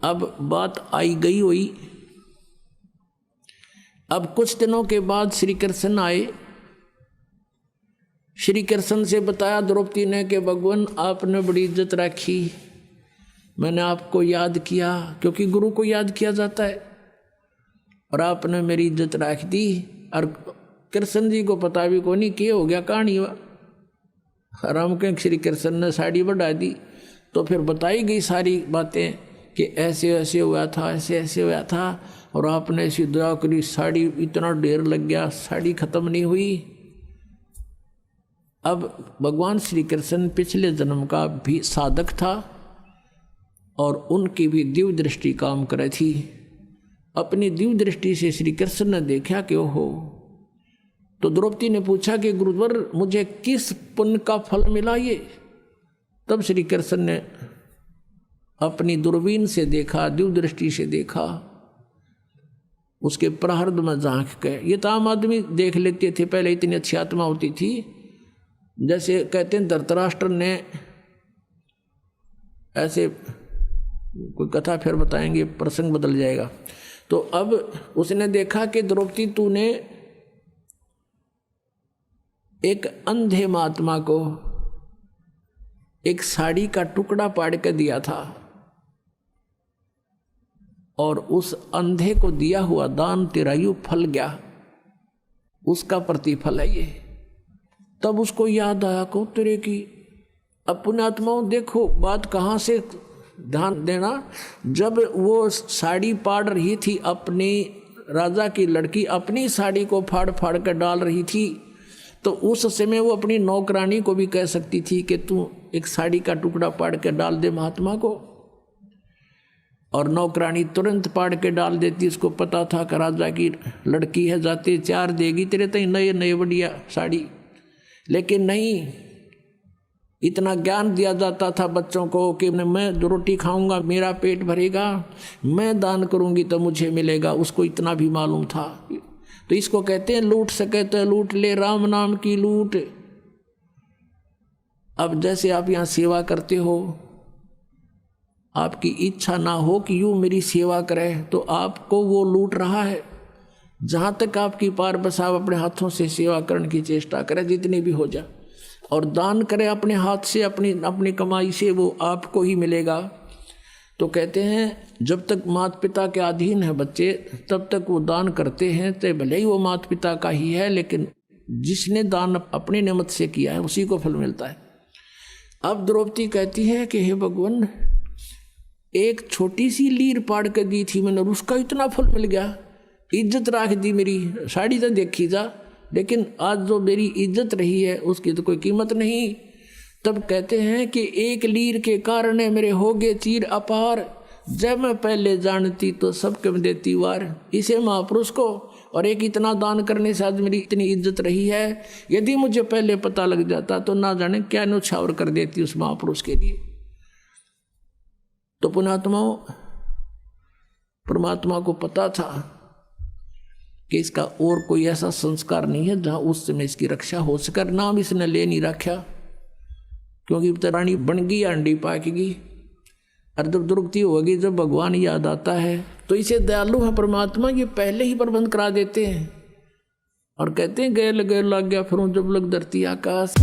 अब बात आई गई हुई। अब कुछ दिनों के बाद श्री कृष्ण आए। श्री कृष्ण से बताया द्रौपदी ने कि भगवान आपने बड़ी इज्जत रखी, मैंने आपको याद किया, क्योंकि गुरु को याद किया जाता है, और आपने मेरी इज्जत रख दी। और कृष्ण जी को पता भी को नहीं क्या हो गया, कहानी हुआ। राम के श्री कृष्ण ने साड़ी बढ़ा दी, तो फिर बताई गई सारी बातें कि ऐसे ऐसे हुआ था, ऐसे ऐसे हुआ था, और आपने ऐसी दया करी, साड़ी इतना ढेर लग गया, साड़ी खत्म नहीं हुई। अब भगवान श्री कृष्ण पिछले जन्म का भी साधक था और उनकी भी दिव्य दृष्टि काम करे थी। अपनी दिव्य दृष्टि से श्री कृष्ण ने देखा कि ओहो, तो द्रौपदी ने पूछा कि गुरुवर मुझे किस पुण्य का फल मिला ये। तब श्री कृष्ण ने अपनी दूरबीन से देखा, दिव्य दृष्टि से देखा, उसके प्रारब्ध में झांक के। ये तो आम आदमी देख लेते थे, पहले इतनी अच्छी आत्मा होती थी। जैसे कहते हैं धृतराष्ट्र ने ऐसे, कोई कथा फिर बताएंगे, प्रसंग बदल जाएगा। तो अब उसने देखा कि द्रौपदी तूने एक अंधे महात्मा को एक साड़ी का टुकड़ा पाड़ के दिया था, और उस अंधे को दिया हुआ दान तेरा यूं फल गया, उसका प्रतिफल है ये। तब उसको याद आया को तेरे की। अब पुण्यात्माओं देखो बात कहाँ से ध्यान देना। जब वो साड़ी पाड़ रही थी, अपनी राजा की लड़की अपनी साड़ी को फाड़ फाड़ कर डाल रही थी, तो उस समय वो अपनी नौकरानी को भी कह सकती थी कि तू एक साड़ी का टुकड़ा पाड़ के डाल दे महात्मा को, और नौकरानी तुरंत पाड़ के डाल देती। उसको पता था कि राजा की लड़की है, जाते चार देगी तेरे तई नए नए बढ़िया साड़ी। लेकिन नहीं, इतना ज्ञान दिया जाता था बच्चों को कि मैं जो रोटी खाऊंगा मेरा पेट भरेगा, मैं दान करूंगी तो मुझे मिलेगा, उसको इतना भी मालूम था। तो इसको कहते हैं लूट सके तो लूट ले, राम नाम की लूट। अब जैसे आप यहाँ सेवा करते हो, आपकी इच्छा ना हो कि यूँ मेरी सेवा करे, तो आपको वो लूट रहा है। जहाँ तक आपकी पार बस आप अपने हाथों से सेवा करने की चेष्टा करें, जितनी भी हो जाए, और दान करें अपने हाथ से, अपनी कमाई से, वो आपको ही मिलेगा। तो कहते हैं जब तक माता पिता के अधीन है बच्चे, तब तक वो दान करते हैं, तो भले ही वो माता पिता का ही है, लेकिन जिसने दान अपने निमित्त से किया है उसी को फल मिलता है। अब द्रौपदी कहती है कि हे भगवान, एक छोटी सी लीर पाड़ के दी थी मैंने, उसका इतना फल मिल गया, इज्जत रख दी मेरी, साड़ी तो देखी जा, लेकिन आज जो मेरी इज्जत रही है उसकी तो कोई कीमत नहीं। तब कहते हैं कि एक लीर के कारण मेरे हो गए चीर अपार, जब मैं पहले जानती तो सबके में देती वार। इसे महापुरुष को और एक इतना दान करने से आज मेरी इतनी इज्जत रही है, यदि मुझे पहले पता लग जाता तो ना जाने क्या न्यौछावर कर देती उस महापुरुष के लिए। तो पुण्यात्माओं, परमात्मा को पता था कि इसका और कोई ऐसा संस्कार नहीं है जहाँ उस समय इसकी रक्षा हो सके। नाम इसने ले नहीं रखा, क्योंकि तो रानी बन गई, अंडी पाकेगी, और जब दुर्गति होगी, जब भगवान याद आता है तो इसे दयालु है परमात्मा, ये पहले ही प्रबंध करा देते हैं और कहते हैं गए लग गया फिर जब लग धरती आकाश।